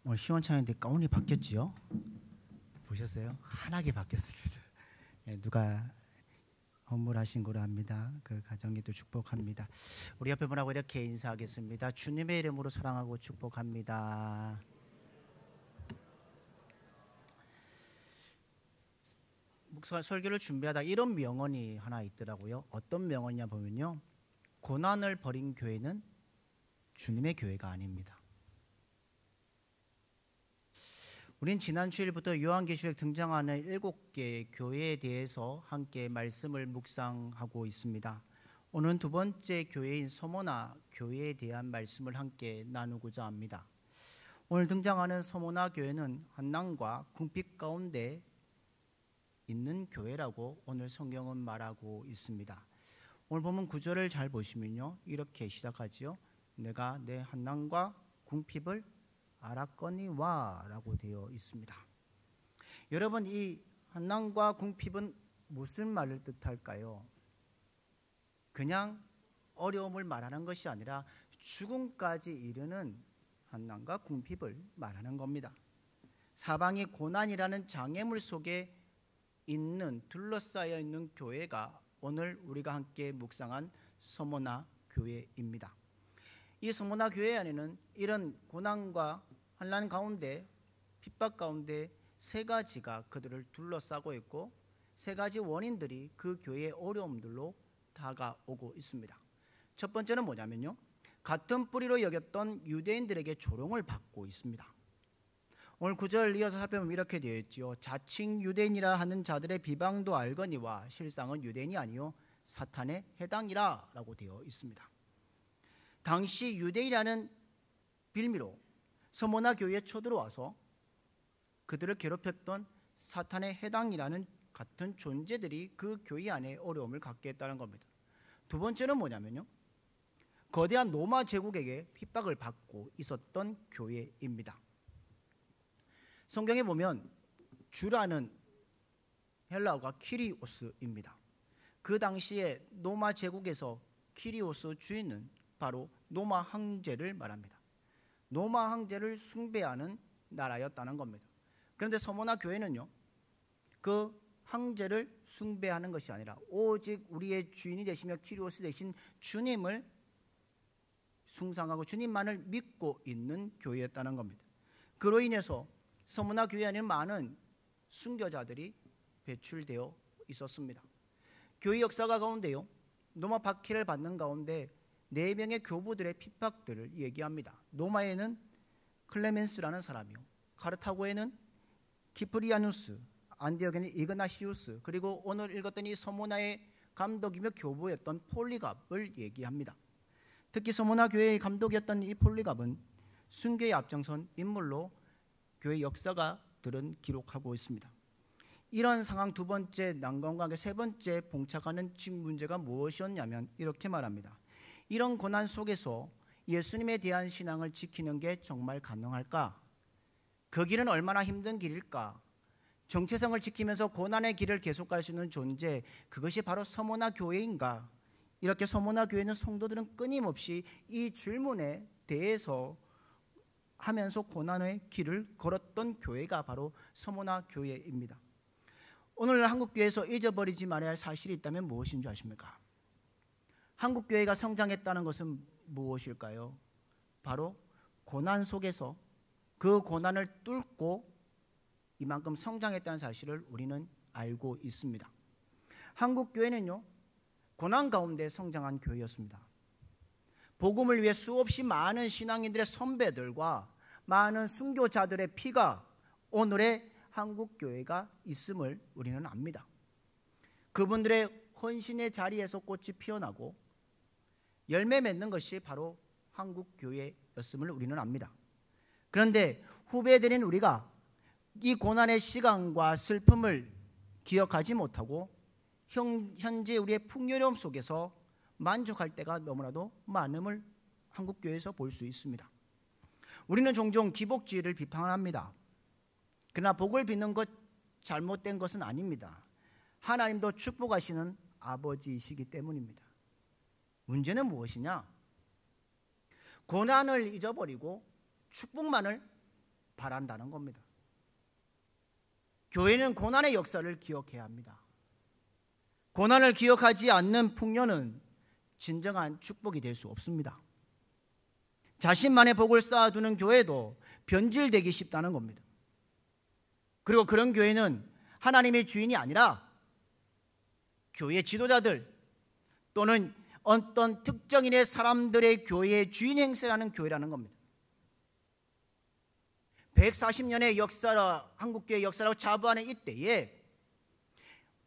오늘 시원찮은데 가운이 바뀌었지요? 보셨어요? 환하게 바뀌었습니다. 예, 누가 헌물하신 거로 합니다. 그 가정에도 축복합니다. 우리 옆에 분하고 이렇게 인사하겠습니다. 주님의 이름으로 사랑하고 축복합니다. 설교를 준비하다 이런 명언이 하나 있더라고요. 어떤 명언이냐 보면요, 고난을 버린 교회는 주님의 교회가 아닙니다. 우린 지난 주일부터 요한계시록에 등장하는 7개의 교회에 대해서 함께 말씀을 묵상하고 있습니다. 오늘은 두 번째 교회인 서모나 교회에 대한 말씀을 함께 나누고자 합니다. 오늘 등장하는 서모나 교회는 한남과 궁핍 가운데 있는 교회라고 오늘 성경은 말하고 있습니다. 오늘 보면 구절을 잘 보시면요, 이렇게 시작하지요. 내가 내 한남과 궁핍을 알았거니와 라고 되어 있습니다. 여러분, 이 한남과 궁핍은 무슨 말을 뜻할까요? 그냥 어려움을 말하는 것이 아니라 죽음까지 이르는 한남과 궁핍을 말하는 겁니다. 사방이 고난이라는 장애물 속에 있는, 둘러싸여 있는 교회가 오늘 우리가 함께 묵상한 서모나 교회입니다. 이 서모나 교회 안에는 이런 고난과 환난 가운데, 핍박 가운데 세 가지가 그들을 둘러싸고 있고, 세 가지 원인들이 그 교회의 어려움들로 다가오고 있습니다. 첫 번째는 뭐냐면요, 같은 뿌리로 여겼던 유대인들에게 조롱을 받고 있습니다. 오늘 9절 이어서 살펴보면 이렇게 되어 있지요. 자칭 유대인이라 하는 자들의 비방도 알거니와 실상은 유대인이 아니요 사탄에 해당이라 라고 되어 있습니다. 당시 유대인이라는 빌미로 서모나 교회에 쳐들어와서 그들을 괴롭혔던 사탄의 해당이라는 같은 존재들이 그 교회 안에 어려움을 갖게 했다는 겁니다. 두 번째는 뭐냐면요, 거대한 로마 제국에게 핍박을 받고 있었던 교회입니다. 성경에 보면 주라는 헬라어가 키리오스입니다. 그 당시에 로마 제국에서 키리오스 주인은 바로 로마 황제를 말합니다. 로마 황제를 숭배하는 나라였다는 겁니다. 그런데 서모나 교회는요, 그 황제를 숭배하는 것이 아니라 오직 우리의 주인이 되시며 키리오스 되신 주님을 숭상하고 주님만을 믿고 있는 교회였다는 겁니다. 그로 인해서 서모나 교회 안에는 많은 순교자들이 배출되어 있었습니다. 교회 역사가 가운데요, 로마 박해를 받는 가운데 4명의 교부들의 핍박들을 얘기합니다. 로마에는 클레멘스라는 사람이요, 카르타고에는 키프리아누스, 안디옥에는 이그나시우스, 그리고 오늘 읽었던 이 서모나의 감독이며 교부였던 폴리갑을 얘기합니다. 특히 서모나 교회의 감독이었던 이 폴리갑은 순교에 앞장선 인물로 교회 역사가 들은 기록하고 있습니다. 이런 상황 두 번째 난관과 함께 세 번째 봉착하는 문제가 무엇이었냐면 이렇게 말합니다. 이런 고난 속에서 예수님에 대한 신앙을 지키는 게 정말 가능할까? 그 길은 얼마나 힘든 길일까? 정체성을 지키면서 고난의 길을 계속 갈 수 있는 존재, 그것이 바로 서모나 교회인가? 이렇게 서모나 교회는 성도들은 끊임없이 이 질문에 대해서 하면서 고난의 길을 걸었던 교회가 바로 서모나 교회입니다. 오늘 한국교회에서 잊어버리지 말아야 할 사실이 있다면 무엇인 줄 아십니까? 한국교회가 성장했다는 것은 무엇일까요? 바로 고난 속에서 그 고난을 뚫고 이만큼 성장했다는 사실을 우리는 알고 있습니다. 한국교회는요, 고난 가운데 성장한 교회였습니다. 복음을 위해 수없이 많은 신앙인들의 선배들과 많은 순교자들의 피가 오늘의 한국교회가 있음을 우리는 압니다. 그분들의 헌신의 자리에서 꽃이 피어나고 열매 맺는 것이 바로 한국교회였음을 우리는 압니다. 그런데 후배들인 우리가 이 고난의 시간과 슬픔을 기억하지 못하고 현재 우리의 풍요로움 속에서 만족할 때가 너무나도 많음을 한국교회에서 볼 수 있습니다. 우리는 종종 기복주의를 비판합니다. 그러나 복을 빚는 것 잘못된 것은 아닙니다. 하나님도 축복하시는 아버지이시기 때문입니다. 문제는 무엇이냐? 고난을 잊어버리고 축복만을 바란다는 겁니다. 교회는 고난의 역사를 기억해야 합니다. 고난을 기억하지 않는 풍요는 진정한 축복이 될 수 없습니다. 자신만의 복을 쌓아두는 교회도 변질되기 쉽다는 겁니다. 그리고 그런 교회는 하나님의 주인이 아니라 교회 지도자들 또는 어떤 특정인의 사람들의 교회의 주인 행세라는 교회라는 겁니다. 140년의 역사라, 한국교회의 역사라고 자부하는 이때에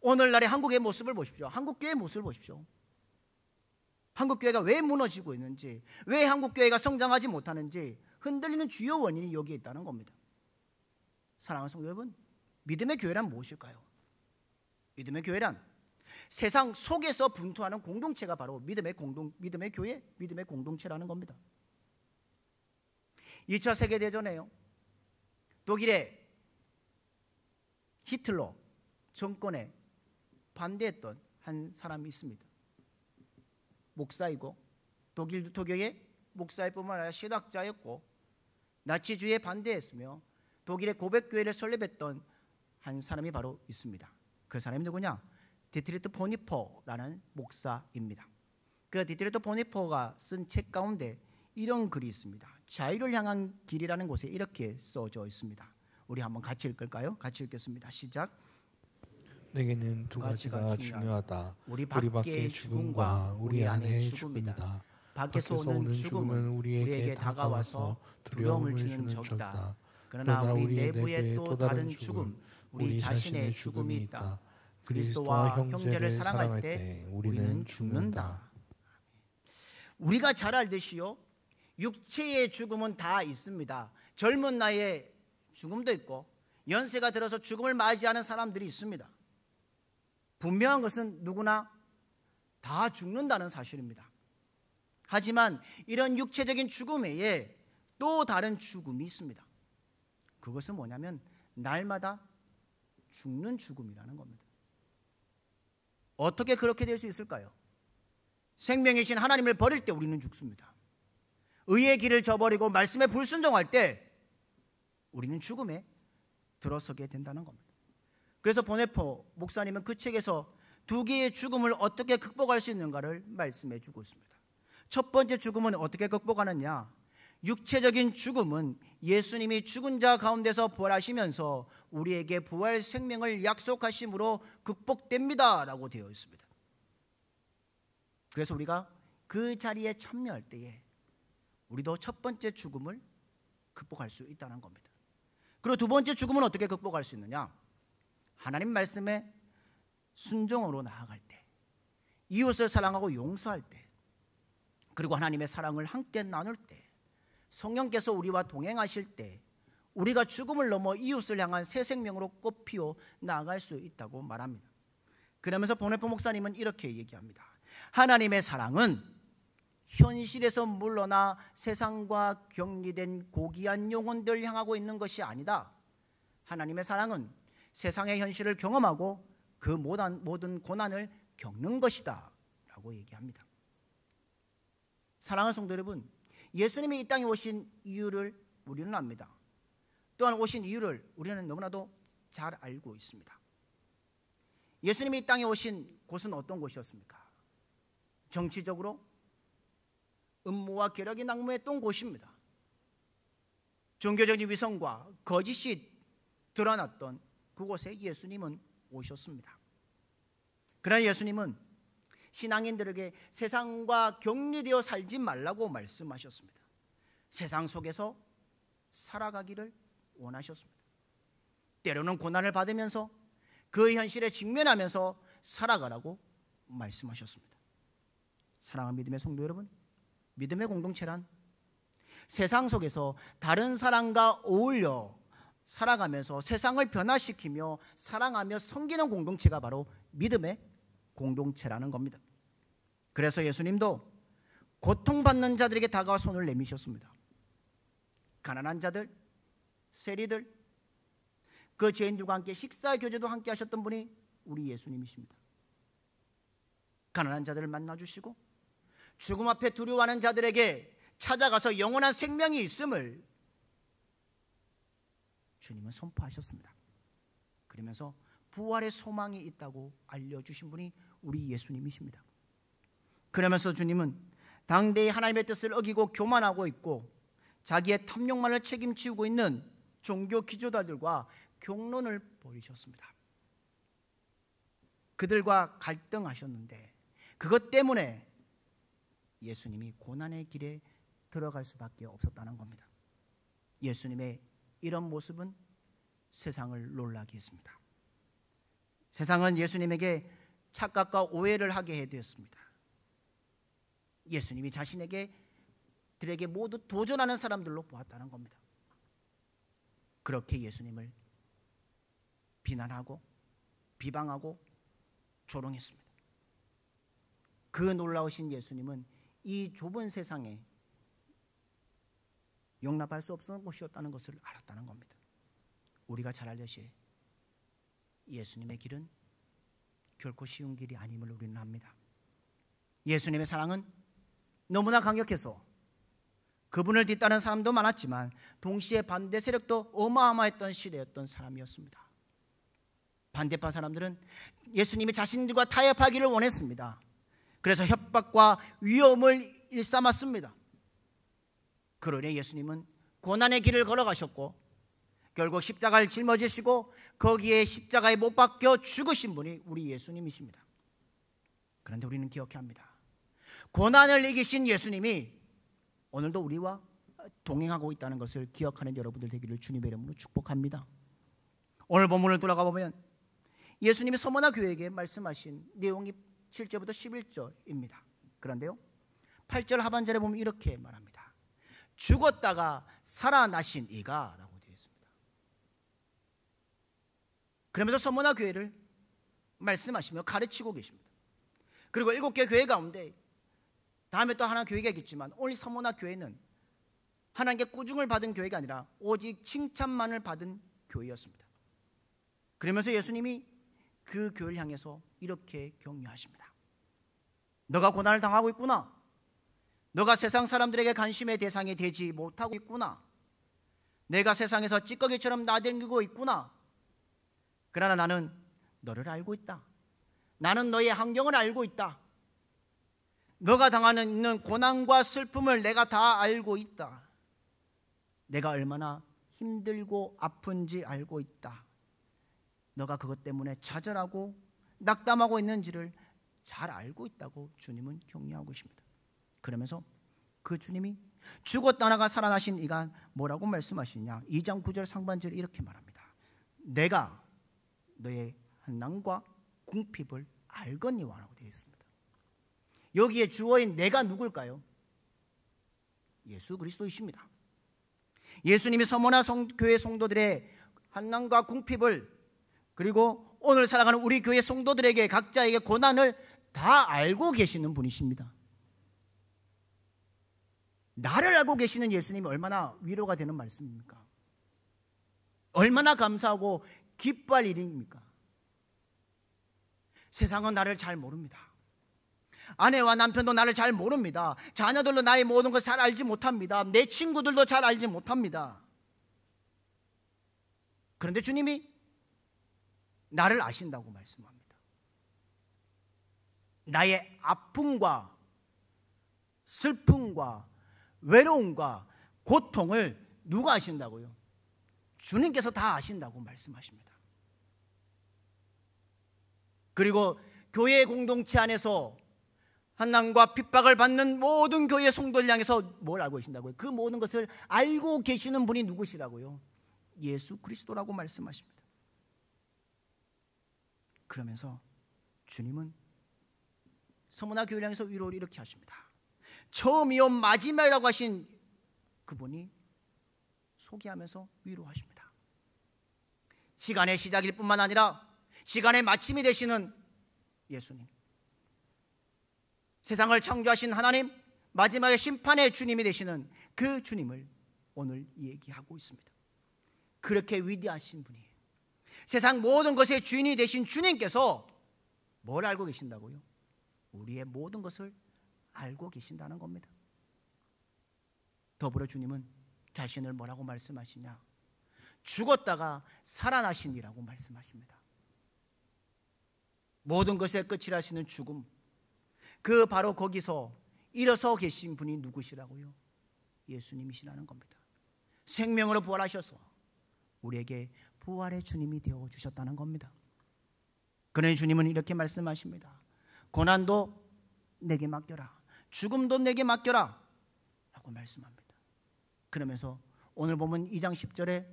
오늘날의 한국의 모습을 보십시오. 한국교회의 모습을 보십시오. 한국교회가 왜 무너지고 있는지, 왜 한국교회가 성장하지 못하는지 흔들리는 주요 원인이 여기에 있다는 겁니다. 사랑하는 성도 여러분, 믿음의 교회란 무엇일까요? 믿음의 교회란 세상 속에서 분투하는 공동체가 바로 믿음의 교회, 믿음의 공동체라는 겁니다. 2차 세계대전에요, 독일의 히틀러 정권에 반대했던 한 사람이 있습니다. 목사이고 독일 루터교의 목사일 뿐만 아니라 신학자였고 나치주의에 반대했으며 독일의 고백교회를 설립했던 한 사람이 바로 있습니다. 그 사람이 누구냐? 디트리트 보니퍼라는 목사입니다. 그 디트리트 보니퍼가 쓴 책 가운데 이런 글이 있습니다. 자유를 향한 길이라는 곳에 이렇게 써져 있습니다. 우리 한번 같이 읽을까요? 같이 읽겠습니다. 시작. 내게는 두 가지가 중요하다. 우리 밖의 죽음과 우리 안의 죽음이다. 밖에서 오는 죽음은 우리에게 다가와서 두려움을 주는 적이다. 그러나 우리 내부에 또 다른 죽음, 우리 자신의 죽음이 있다. 그리스도와 형제를 사랑할 때 우리는 죽는다. 우리가 잘 알듯이요, 육체의 죽음은 다 있습니다. 젊은 나이에 죽음도 있고 연세가 들어서 죽음을 맞이하는 사람들이 있습니다. 분명한 것은 누구나 다 죽는다는 사실입니다. 하지만 이런 육체적인 죽음 외에 또 다른 죽음이 있습니다. 그것은 뭐냐면 날마다 죽는 죽음이라는 겁니다. 어떻게 그렇게 될 수 있을까요? 생명이신 하나님을 버릴 때 우리는 죽습니다. 의의 길을 저버리고 말씀에 불순종할 때 우리는 죽음에 들어서게 된다는 겁니다. 그래서 보네포 목사님은 그 책에서 두 개의 죽음을 어떻게 극복할 수 있는가를 말씀해 주고 있습니다. 첫 번째 죽음은 어떻게 극복하느냐? 육체적인 죽음은 예수님이 죽은 자 가운데서 부활하시면서 우리에게 부활 생명을 약속하심으로 극복됩니다 라고 되어 있습니다. 그래서 우리가 그 자리에 참여할 때에 우리도 첫 번째 죽음을 극복할 수 있다는 겁니다. 그리고 두 번째 죽음은 어떻게 극복할 수 있느냐? 하나님 말씀에 순종으로 나아갈 때, 이웃을 사랑하고 용서할 때, 그리고 하나님의 사랑을 함께 나눌 때, 성령께서 우리와 동행하실 때 우리가 죽음을 넘어 이웃을 향한 새 생명으로 꽃피워 나아갈 수 있다고 말합니다. 그러면서 보네포 목사님은 이렇게 얘기합니다. 하나님의 사랑은 현실에서 물러나 세상과 격리된 고귀한 영혼들 향하고 있는 것이 아니다. 하나님의 사랑은 세상의 현실을 경험하고 그 모든 고난을 겪는 것이다 라고 얘기합니다. 사랑하는 성도 여러분, 예수님이 이 땅에 오신 이유를 우리는 압니다. 또한 오신 이유를 우리는 너무나도 잘 알고 있습니다. 예수님이 이 땅에 오신 곳은 어떤 곳이었습니까? 정치적으로 음모와 계략이 난무했던 곳입니다. 종교적인 위선과 거짓이 드러났던 그곳에 예수님은 오셨습니다. 그러나 예수님은 신앙인들에게 세상과 격리되어 살지 말라고 말씀하셨습니다. 세상 속에서 살아가기를 원하셨습니다. 때로는 고난을 받으면서 그 현실에 직면하면서 살아가라고 말씀하셨습니다. 사랑하는 믿음의 성도 여러분, 믿음의 공동체란 세상 속에서 다른 사람과 어울려 살아가면서 세상을 변화시키며 사랑하며 섬기는 공동체가 바로 믿음의 공동체라는 겁니다. 그래서 예수님도 고통받는 자들에게 다가와 손을 내미셨습니다. 가난한 자들, 세리들, 그 죄인들과 함께 식사 교제도 함께 하셨던 분이 우리 예수님이십니다. 가난한 자들을 만나주시고 죽음 앞에 두려워하는 자들에게 찾아가서 영원한 생명이 있음을 주님은 선포하셨습니다. 그러면서 부활의 소망이 있다고 알려주신 분이 우리 예수님이십니다. 그러면서 주님은 당대의 하나님의 뜻을 어기고 교만하고 있고 자기의 탐욕만을 책임지고 있는 종교 기조자들과 경론을 벌이셨습니다. 그들과 갈등하셨는데 그것 때문에 예수님이 고난의 길에 들어갈 수밖에 없었다는 겁니다. 예수님의 이런 모습은 세상을 놀라게 했습니다. 세상은 예수님에게 착각과 오해를 하게 해두었습니다. 예수님이 들에게 모두 도전하는 사람들로 보았다는 겁니다. 그렇게 예수님을 비난하고 비방하고 조롱했습니다. 그 놀라우신 예수님은 이 좁은 세상에 용납할 수 없는 곳이었다는 것을 알았다는 겁니다. 우리가 잘 알듯이 예수님의 길은 결코 쉬운 길이 아님을 우리는 압니다. 예수님의 사랑은 너무나 강력해서 그분을 뒤따르는 사람도 많았지만 동시에 반대 세력도 어마어마했던 시대였던 사람이었습니다. 반대파 사람들은 예수님이 자신들과 타협하기를 원했습니다. 그래서 협박과 위험을 일삼았습니다. 그러니 예수님은 고난의 길을 걸어가셨고 결국 십자가를 짊어지시고 거기에 십자가에 못 박혀 죽으신 분이 우리 예수님이십니다. 그런데 우리는 기억해야 합니다. 고난을 이기신 예수님이 오늘도 우리와 동행하고 있다는 것을 기억하는 여러분들 되기를 주님의 이름으로 축복합니다. 오늘 본문을 돌아가 보면 예수님이 서머나 교회에게 말씀하신 내용이 7절부터 11절입니다. 그런데요 8절 하반절에 보면 이렇게 말합니다. 죽었다가 살아나신 이가 라고 되어 있습니다. 그러면서 서머나 교회를 말씀하시며 가르치고 계십니다. 그리고 7개 교회 가운데 다음에 또 하나 교회가 있겠지만 오늘 서머나 교회는 하나님께 꾸중을 받은 교회가 아니라 오직 칭찬만을 받은 교회였습니다. 그러면서 예수님이 그 교회를 향해서 이렇게 격려하십니다. 너가 고난을 당하고 있구나. 너가 세상 사람들에게 관심의 대상이 되지 못하고 있구나. 내가 세상에서 찌꺼기처럼 나대기고 있구나. 그러나 나는 너를 알고 있다. 나는 너의 환경을 알고 있다. 너가 당하는 있는 고난과 슬픔을 내가 다 알고 있다. 내가 얼마나 힘들고 아픈지 알고 있다. 너가 그것 때문에 좌절하고 낙담하고 있는지를 잘 알고 있다고 주님은 격려하고 있습니다. 그러면서 그 주님이 죽었다가 살아나신 이가 뭐라고 말씀하시냐? 2장 9절 상반절에 이렇게 말합니다. 내가 너의 한난과 궁핍을 알거니와 라고 되어 있습니다. 여기에 주어인 내가 누굴까요? 예수 그리스도이십니다. 예수님이 서머나 교회 성도들의 한난과 궁핍을 그리고 오늘 살아가는 우리 교회 성도들에게 각자에게 고난을 다 알고 계시는 분이십니다. 나를 알고 계시는 예수님이 얼마나 위로가 되는 말씀입니까? 얼마나 감사하고 기뻐할 일입니까? 세상은 나를 잘 모릅니다. 아내와 남편도 나를 잘 모릅니다. 자녀들도 나의 모든 것을 잘 알지 못합니다. 내 친구들도 잘 알지 못합니다. 그런데 주님이 나를 아신다고 말씀합니다. 나의 아픔과 슬픔과 외로움과 고통을 누가 아신다고요? 주님께서 다 아신다고 말씀하십니다. 그리고 교회 공동체 안에서 한난과 핍박을 받는 모든 교회 성도를 향해서 뭘 알고 계신다고요? 그 모든 것을 알고 계시는 분이 누구시라고요? 예수 그리스도라고 말씀하십니다. 그러면서 주님은 서머나 교회를 향해서 위로를 이렇게 하십니다. 처음이요 마지막이라고 하신 그분이 소개하면서 위로하십니다. 시간의 시작일 뿐만 아니라 시간의 마침이 되시는 예수님, 세상을 창조하신 하나님, 마지막에 심판의 주님이 되시는 그 주님을 오늘 얘기하고 있습니다. 그렇게 위대하신 분이에요. 세상 모든 것의 주인이 되신 주님께서 뭘 알고 계신다고요? 우리의 모든 것을 알고 계신다는 겁니다. 더불어 주님은 자신을 뭐라고 말씀하시냐? 죽었다가 살아나시니라고 말씀하십니다. 모든 것의 끝이라시는 죽음, 그 바로 거기서 일어서 계신 분이 누구시라고요? 예수님이시라는 겁니다. 생명으로 부활하셔서 우리에게 부활의 주님이 되어주셨다는 겁니다. 그러니 주님은 이렇게 말씀하십니다. 고난도 내게 맡겨라, 죽음도 내게 맡겨라 라고 말씀합니다. 그러면서 오늘 보면 2장 10절에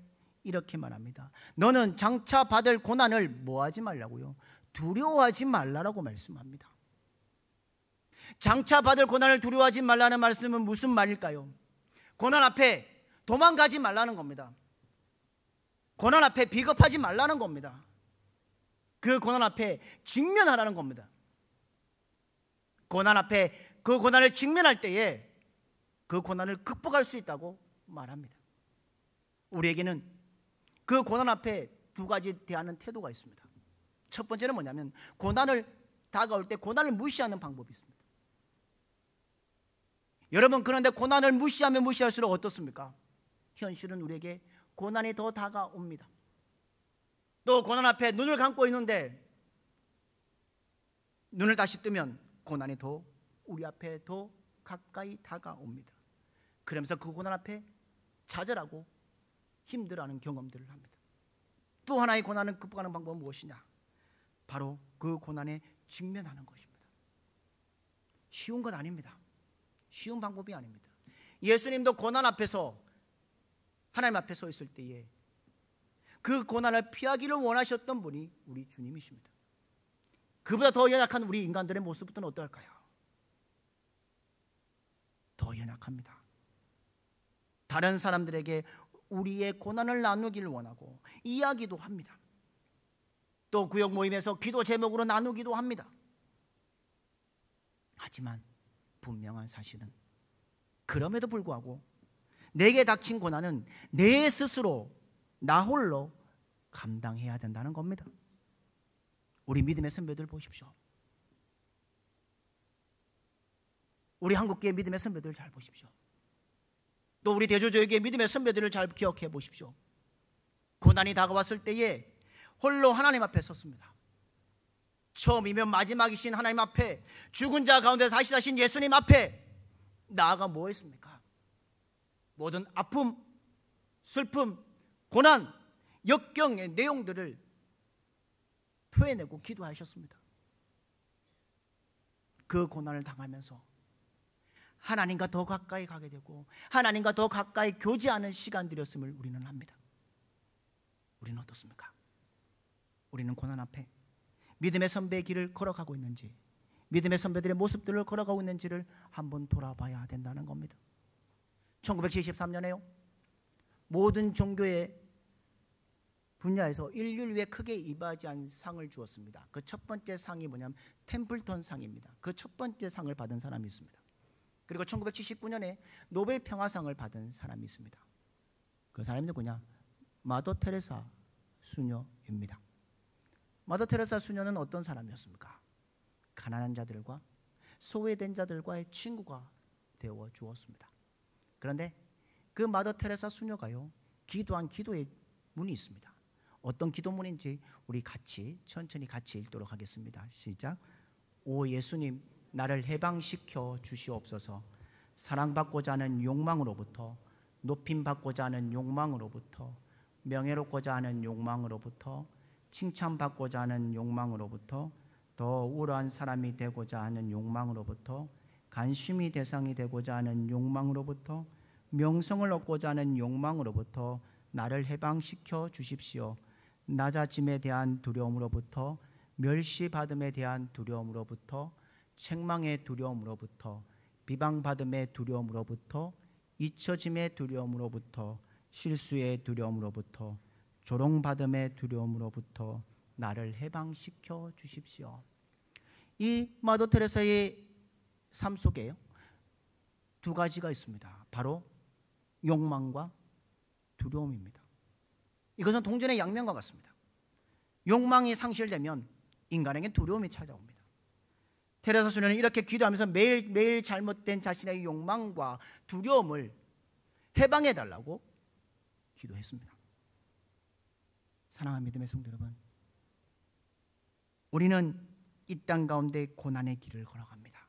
이렇게 말합니다. 너는 장차 받을 고난을 뭐하지 말라고요? 두려워하지 말라라고 말씀합니다. 장차 받을 고난을 두려워하지 말라는 말씀은 무슨 말일까요? 고난 앞에 도망가지 말라는 겁니다. 고난 앞에 비겁하지 말라는 겁니다. 그 고난 앞에 직면하라는 겁니다. 고난 앞에 그 고난을 직면할 때에 그 고난을 극복할 수 있다고 말합니다. 우리에게는 그 고난 앞에 두 가지 대하는 태도가 있습니다. 첫 번째는 뭐냐면 고난을 다가올 때 고난을 무시하는 방법이 있습니다. 여러분, 그런데 고난을 무시하면 무시할수록 어떻습니까? 현실은 우리에게 고난이 더 다가옵니다. 또 고난 앞에 눈을 감고 있는데 눈을 다시 뜨면 고난이 더 우리 앞에 더 가까이 다가옵니다. 그러면서 그 고난 앞에 좌절하고 힘들어하는 경험들을 합니다. 또 하나의 고난을 극복하는 방법은 무엇이냐? 바로 그 고난에 직면하는 것입니다. 쉬운 건 아닙니다. 쉬운 방법이 아닙니다. 예수님도 고난 앞에서 하나님 앞에 서 있을 때에 그 고난을 피하기를 원하셨던 분이 우리 주님이십니다. 그보다 더 연약한 우리 인간들의 모습부터는 어떨까요? 더 연약합니다. 다른 사람들에게 우리의 고난을 나누기를 원하고 이야기도 합니다. 또 구역 모임에서 기도 제목으로 나누기도 합니다. 하지만 분명한 사실은 그럼에도 불구하고 내게 닥친 고난은 내 스스로 나 홀로 감당해야 된다는 겁니다. 우리 믿음의 선배들 보십시오. 우리 한국교회 믿음의 선배들 잘 보십시오. 또 우리 대조조에게 믿음의 선배들을 잘 기억해 보십시오. 고난이 다가왔을 때에 홀로 하나님 앞에 섰습니다. 처음이면 마지막이신 하나님 앞에, 죽은 자 가운데 다시 사신 예수님 앞에 나아가 뭐 했습니까? 모든 아픔, 슬픔, 고난, 역경의 내용들을 토해내고 기도하셨습니다. 그 고난을 당하면서 하나님과 더 가까이 가게 되고 하나님과 더 가까이 교제하는 시간들이었음을 우리는 합니다. 우리는 어떻습니까? 우리는 고난 앞에 믿음의 선배의 길을 걸어가고 있는지, 믿음의 선배들의 모습들을 걸어가고 있는지를 한번 돌아봐야 된다는 겁니다. 1973년에요 모든 종교의 분야에서 인류를 위해 크게 이바지한 상을 주었습니다. 그 첫 번째 상이 뭐냐면 템플턴 상입니다. 그 첫 번째 상을 받은 사람이 있습니다. 그리고 1979년에 노벨 평화상을 받은 사람이 있습니다. 그 사람이 누구냐? 마더 테레사 수녀입니다. 마더 테레사 수녀는 어떤 사람이었습니까? 가난한 자들과 소외된 자들과의 친구가 되어 주었습니다. 그런데 그 마더 테레사 수녀가요, 기도한 기도의 문이 있습니다. 어떤 기도문인지 우리 천천히 같이 읽도록 하겠습니다. 시작. 오 예수님, 나를 해방시켜 주시옵소서. 사랑받고자 하는 욕망으로부터, 높임받고자 하는 욕망으로부터, 명예롭고자 하는 욕망으로부터, 칭찬받고자 하는 욕망으로부터, 더 우월한 사람이 되고자 하는 욕망으로부터, 관심이 대상이 되고자 하는 욕망으로부터, 명성을 얻고자 하는 욕망으로부터 나를 해방시켜 주십시오. 낮아짐에 대한 두려움으로부터, 멸시받음에 대한 두려움으로부터, 책망의 두려움으로부터, 비방받음의 두려움으로부터, 잊혀짐의 두려움으로부터, 실수의 두려움으로부터, 조롱받음의 두려움으로부터 나를 해방시켜 주십시오. 이 마더 테레사의 삶 속에 두 가지가 있습니다. 바로 욕망과 두려움입니다. 이것은 동전의 양면과 같습니다. 욕망이 상실되면 인간에게 두려움이 찾아옵니다. 테레사 수녀는 이렇게 기도하면서 매일 잘못된 자신의 욕망과 두려움을 해방해달라고 기도했습니다. 사랑하는 믿음의 성도 여러분, 우리는 이 땅 가운데 고난의 길을 걸어갑니다.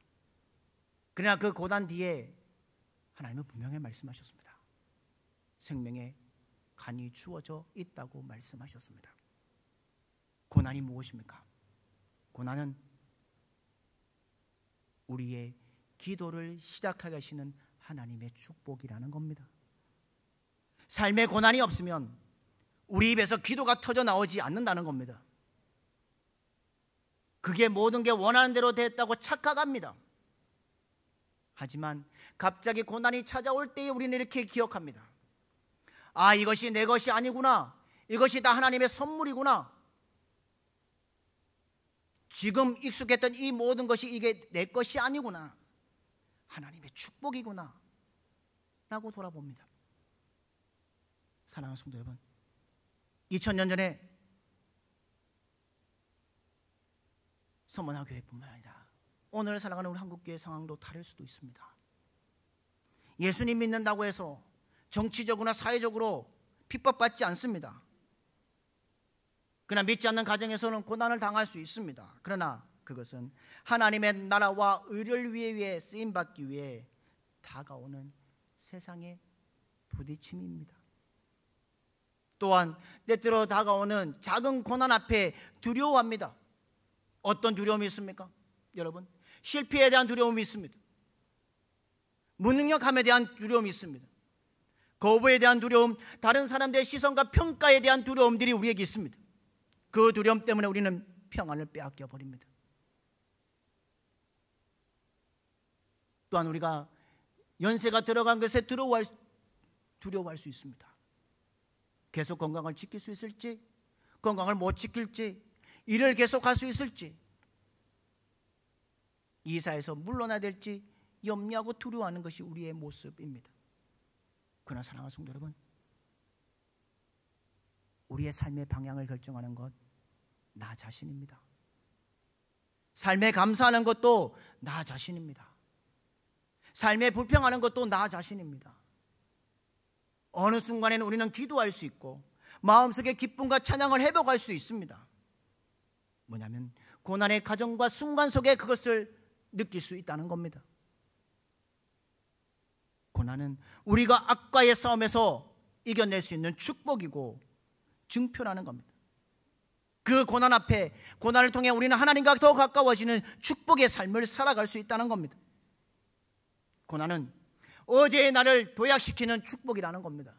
그러나 그 고난 뒤에 하나님은 분명히 말씀하셨습니다. 생명의 간이 주어져 있다고 말씀하셨습니다. 고난이 무엇입니까? 고난은 우리의 기도를 시작하게 하시는 하나님의 축복이라는 겁니다. 삶에 고난이 없으면 우리 입에서 기도가 터져 나오지 않는다는 겁니다. 그게 모든 게 원하는 대로 됐다고 착각합니다. 하지만 갑자기 고난이 찾아올 때에 우리는 이렇게 기억합니다. 아, 이것이 내 것이 아니구나. 이것이 다 하나님의 선물이구나. 지금 익숙했던 이 모든 것이 이게 내 것이 아니구나. 하나님의 축복이구나 라고 돌아봅니다. 사랑하는 성도 여러분, 2000년 전에 서머나 교회뿐만 아니라 오늘 살아가는 우리 한국교회 상황도 다를 수도 있습니다. 예수님 믿는다고 해서 정치적으로나 사회적으로 핍박받지 않습니다. 그러나 믿지 않는 가정에서는 고난을 당할 수 있습니다. 그러나 그것은 하나님의 나라와 의를 위해 쓰임받기 위해 다가오는 세상의 부딪힘입니다. 또한 때때로 다가오는 작은 고난 앞에 두려워합니다. 어떤 두려움이 있습니까? 여러분, 실패에 대한 두려움이 있습니다. 무능력함에 대한 두려움이 있습니다. 거부에 대한 두려움, 다른 사람들의 시선과 평가에 대한 두려움들이 우리에게 있습니다. 그 두려움 때문에 우리는 평안을 빼앗겨 버립니다. 또한 우리가 연세가 들어간 것에 두려워할 수 있습니다. 계속 건강을 지킬 수 있을지, 건강을 못 지킬지, 일을 계속할 수 있을지, 이사에서 물러나야 될지 염려하고 두려워하는 것이 우리의 모습입니다. 그러나 사랑하는 성도 여러분, 우리의 삶의 방향을 결정하는 것 나 자신입니다. 삶에 감사하는 것도 나 자신입니다. 삶에 불평하는 것도 나 자신입니다. 어느 순간에는 우리는 기도할 수 있고 마음속의 기쁨과 찬양을 회복할 수 있습니다. 뭐냐면 고난의 과정과 순간 속에 그것을 느낄 수 있다는 겁니다. 고난은 우리가 악과의 싸움에서 이겨낼 수 있는 축복이고 증표라는 겁니다. 그 고난 앞에, 고난을 통해 우리는 하나님과 더 가까워지는 축복의 삶을 살아갈 수 있다는 겁니다. 고난은 어제의 나를 도약시키는 축복이라는 겁니다.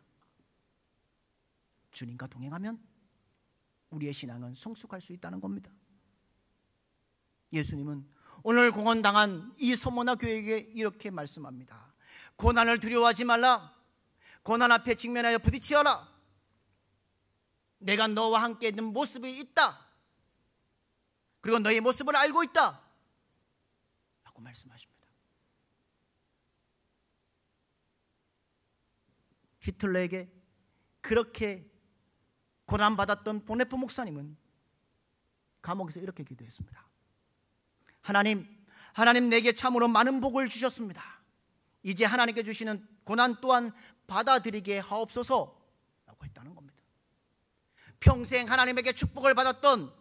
주님과 동행하면 우리의 신앙은 성숙할 수 있다는 겁니다. 예수님은 오늘 공헌당한 이 서머나 교회에게 이렇게 말씀합니다. 고난을 두려워하지 말라. 고난 앞에 직면하여 부딪히어라. 내가 너와 함께 있는 모습이 있다. 그리고 너의 모습을 알고 있다. 라고 말씀하십니다. 히틀러에게 그렇게 고난받았던 보네포 목사님은 감옥에서 이렇게 기도했습니다. 하나님 내게 참으로 많은 복을 주셨습니다. 이제 하나님께 주시는 고난 또한 받아들이게 하옵소서 라고 했다는 겁니다. 평생 하나님에게 축복을 받았던,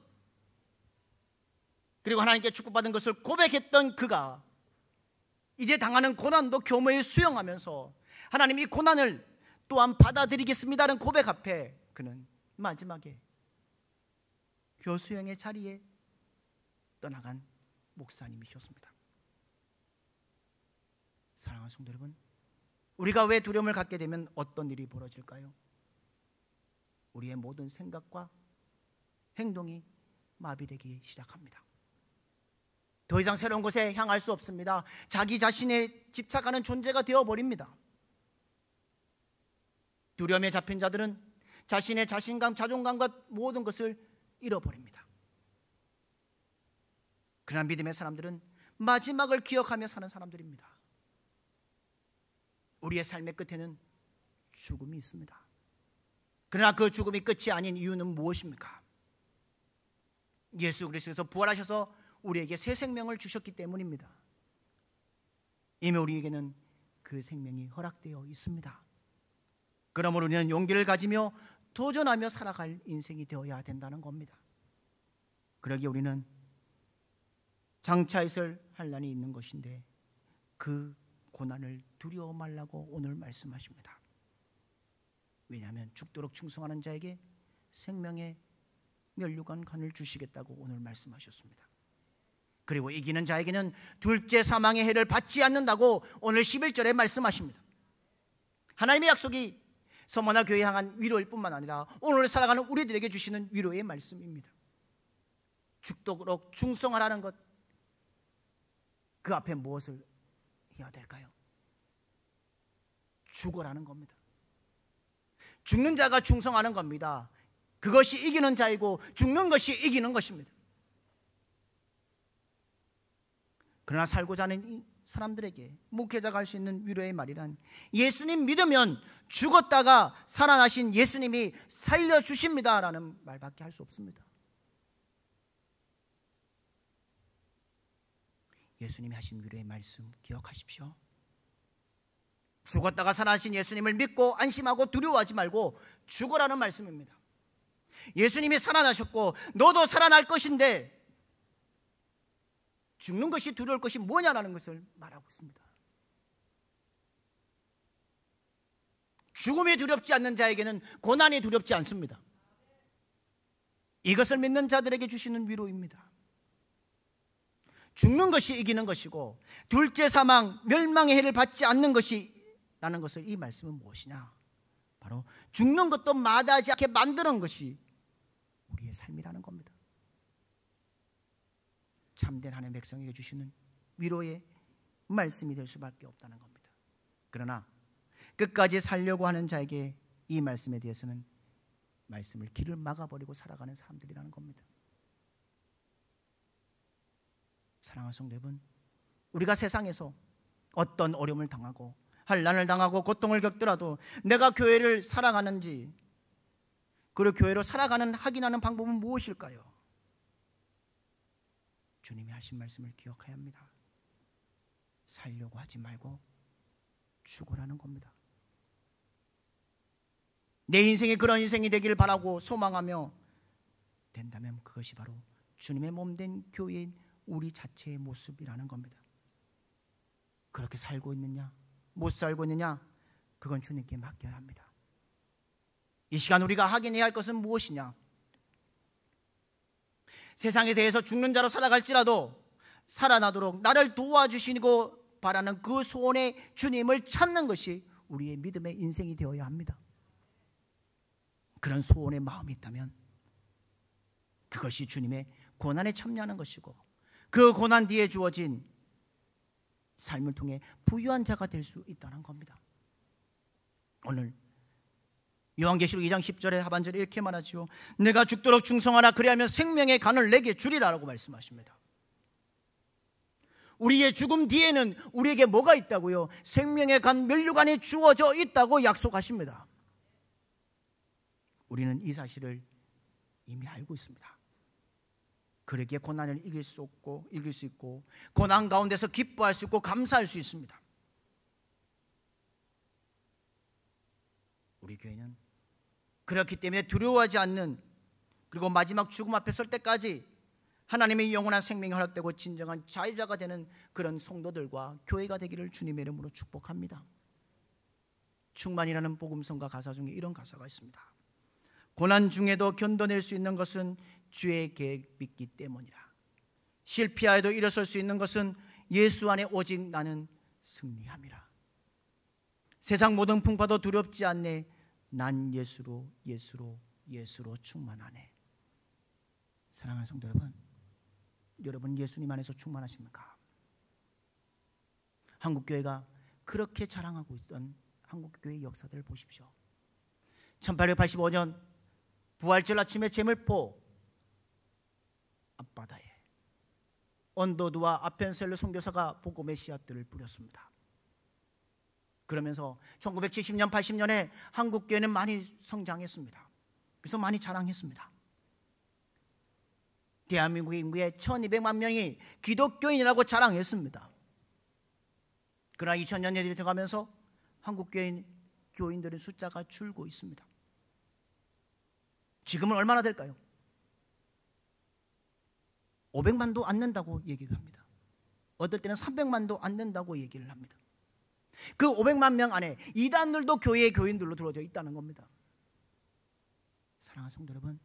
그리고 하나님께 축복받은 것을 고백했던 그가 이제 당하는 고난도 교묘히 수용하면서 하나님 이 고난을 또한 받아들이겠습니다라는 고백 앞에 그는 마지막에 교수형의 자리에 떠나간 목사님이셨습니다. 사랑하는 성도 여러분, 우리가 왜 두려움을 갖게 되면 어떤 일이 벌어질까요? 우리의 모든 생각과 행동이 마비되기 시작합니다. 더 이상 새로운 곳에 향할 수 없습니다. 자기 자신에 집착하는 존재가 되어버립니다. 두려움에 잡힌 자들은 자신의 자신감, 자존감과 모든 것을 잃어버립니다. 그러나 믿음의 사람들은 마지막을 기억하며 사는 사람들입니다. 우리의 삶의 끝에는 죽음이 있습니다. 그러나 그 죽음이 끝이 아닌 이유는 무엇입니까? 예수 그리스도께서 부활하셔서 우리에게 새 생명을 주셨기 때문입니다. 이미 우리에게는 그 생명이 허락되어 있습니다. 그러므로 우리는 용기를 가지며 도전하며 살아갈 인생이 되어야 된다는 겁니다. 그러기에 우리는 장차 있을 환난이 있는 것인데 그 고난을 두려워 말라고 오늘 말씀하십니다. 왜냐하면 죽도록 충성하는 자에게 생명의 면류관 간을 주시겠다고 오늘 말씀하셨습니다. 그리고 이기는 자에게는 둘째 사망의 해를 받지 않는다고 오늘 11절에 말씀하십니다. 하나님의 약속이 서머나 교회에 향한 위로일 뿐만 아니라 오늘 살아가는 우리들에게 주시는 위로의 말씀입니다. 죽도록 충성하라는 것, 그 앞에 무엇을 해야 될까요? 죽어라는 겁니다. 죽는 자가 충성하는 겁니다. 그것이 이기는 자이고 죽는 것이 이기는 것입니다. 그러나 살고자 하는 사람들에게 목회자가 할 수 있는 위로의 말이란, 예수님 믿으면 죽었다가 살아나신 예수님이 살려주십니다 라는 말밖에 할 수 없습니다. 예수님이 하신 위로의 말씀 기억하십시오. 죽었다가 살아나신 예수님을 믿고 안심하고 두려워하지 말고 죽어라는 말씀입니다. 예수님이 살아나셨고 너도 살아날 것인데 죽는 것이 두려울 것이 뭐냐라는 것을 말하고 있습니다. 죽음이 두렵지 않는 자에게는 고난이 두렵지 않습니다. 이것을 믿는 자들에게 주시는 위로입니다. 죽는 것이 이기는 것이고 둘째 사망, 멸망의 해를 받지 않는 것이 라는 것을, 이 말씀은 무엇이냐? 바로 죽는 것도 마다하지 않게 만드는 것이 우리의 삶이라는 겁니다. 참된 하나님의 백성에게 주시는 위로의 말씀이 될 수밖에 없다는 겁니다. 그러나 끝까지 살려고 하는 자에게 이 말씀에 대해서는 말씀을 길을 막아버리고 살아가는 사람들이라는 겁니다. 사랑하는 성도 여러분, 우리가 세상에서 어떤 어려움을 당하고 환난을 당하고 고통을 겪더라도 내가 교회를 사랑하는지, 그리고 교회로 살아가는 확인하는 방법은 무엇일까요? 주님이 하신 말씀을 기억해야 합니다. 살려고 하지 말고 죽으라는 겁니다. 내 인생이 그런 인생이 되길 바라고 소망하며 된다면 그것이 바로 주님의 몸된 교회인 우리 자체의 모습이라는 겁니다. 그렇게 살고 있느냐, 못 살고 있느냐, 그건 주님께 맡겨야 합니다. 이 시간 우리가 확인해야 할 것은 무엇이냐? 세상에 대해서 죽는 자로 살아갈지라도 살아나도록 나를 도와주시고 바라는 그 소원의 주님을 찾는 것이 우리의 믿음의 인생이 되어야 합니다. 그런 소원의 마음이 있다면 그것이 주님의 고난에 참여하는 것이고, 그 고난 뒤에 주어진 삶을 통해 부유한 자가 될 수 있다는 겁니다. 오늘 요한계시록 2장 10절의 하반절에 이렇게 말하지요. 내가 죽도록 충성하라, 그리하면 생명의 간을 내게 주리라라고 말씀하십니다. 우리의 죽음 뒤에는 우리에게 뭐가 있다고요? 생명의 간, 면류관이 주어져 있다고 약속하십니다. 우리는 이 사실을 이미 알고 있습니다. 그러기에 고난을 이길 수 있고 고난 가운데서 기뻐할 수 있고 감사할 수 있습니다. 우리 교회는 그렇기 때문에 두려워하지 않는, 그리고 마지막 죽음 앞에 설 때까지 하나님의 영원한 생명이 허락되고 진정한 자유자가 되는 그런 성도들과 교회가 되기를 주님의 이름으로 축복합니다. 충만이라는 복음성가 가사 중에 이런 가사가 있습니다. 고난 중에도 견뎌낼 수 있는 것은 주의 계획 믿기 때문이라. 실패하여도 일어설 수 있는 것은 예수 안에 오직 나는 승리함이라. 세상 모든 풍파도 두렵지 않네. 난 예수로 충만하네. 사랑하는 성도 여러분 예수님 안에서 충만하십니까? 한국교회가 그렇게 자랑하고 있던 한국교회의 역사들을 보십시오. 1885년 부활절 아침에 제물포 앞바다에 언더두와 아펜셀르 선교사가 복음의 씨앗들을 뿌렸습니다. 그러면서 1970년 80년에 한국교회는 많이 성장했습니다. 그래서 많이 자랑했습니다. 대한민국의 인구의 1200만 명이 기독교인이라고 자랑했습니다. 그러나 2000년이 들어가면서 한국교회인 교인들의 숫자가 줄고 있습니다. 지금은 얼마나 될까요? 500만도 안 된다고 얘기를 합니다. 어떨 때는 300만도 안 된다고 얘기를 합니다. 그 500만 명 안에 이단들도 교회의 교인들로 들어져 있다는 겁니다. 사랑하는 성도 여러분,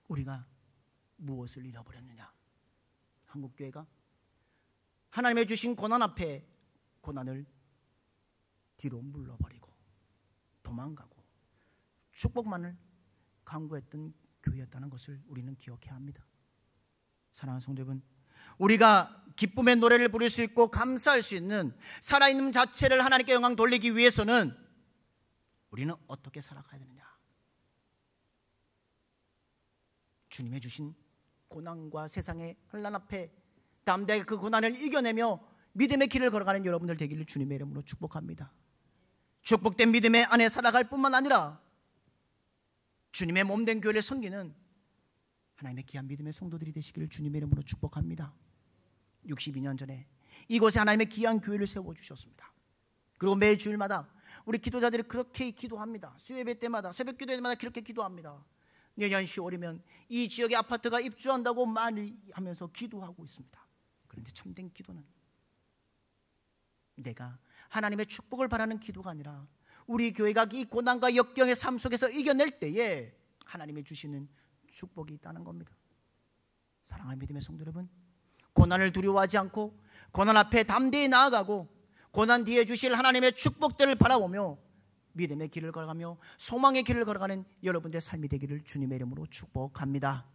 우리가 무엇을 잃어버렸느냐? 한국교회가 하나님의 주신 고난 앞에 고난을 뒤로 물러버리고 도망가고 축복만을 강구했던 교회였다는 것을 우리는 기억해야 합니다. 사랑하는 성도 여러분, 우리가 기쁨의 노래를 부를 수 있고 감사할 수 있는 살아있는 자체를 하나님께 영광 돌리기 위해서는 우리는 어떻게 살아가야 되느냐? 주님의 주신 고난과 세상의 환난 앞에 담대하게 그 고난을 이겨내며 믿음의 길을 걸어가는 여러분들 되기를 주님의 이름으로 축복합니다. 축복된 믿음의 안에 살아갈 뿐만 아니라 주님의 몸된 교회를 섬기는 하나님의 귀한 믿음의 성도들이 되시기를 주님의 이름으로 축복합니다. 62년 전에 이곳에 하나님의 귀한 교회를 세워주셨습니다. 그리고 매 주일마다 우리 기도자들이 그렇게 기도합니다. 수요예배 때마다, 새벽 기도 때마다 그렇게 기도합니다. 내년 10월이면 이 지역에 아파트가 입주한다고 많이 하면서 기도하고 있습니다. 그런데 참된 기도는 내가 하나님의 축복을 바라는 기도가 아니라 우리 교회가 이 고난과 역경의 삶 속에서 이겨낼 때에 하나님이 주시는 축복이 있다는 겁니다. 사랑하는 믿음의 성도 여러분, 고난을 두려워하지 않고 고난 앞에 담대히 나아가고 고난 뒤에 주실 하나님의 축복들을 바라보며 믿음의 길을 걸어가며 소망의 길을 걸어가는 여러분들의 삶이 되기를 주님의 이름으로 축복합니다.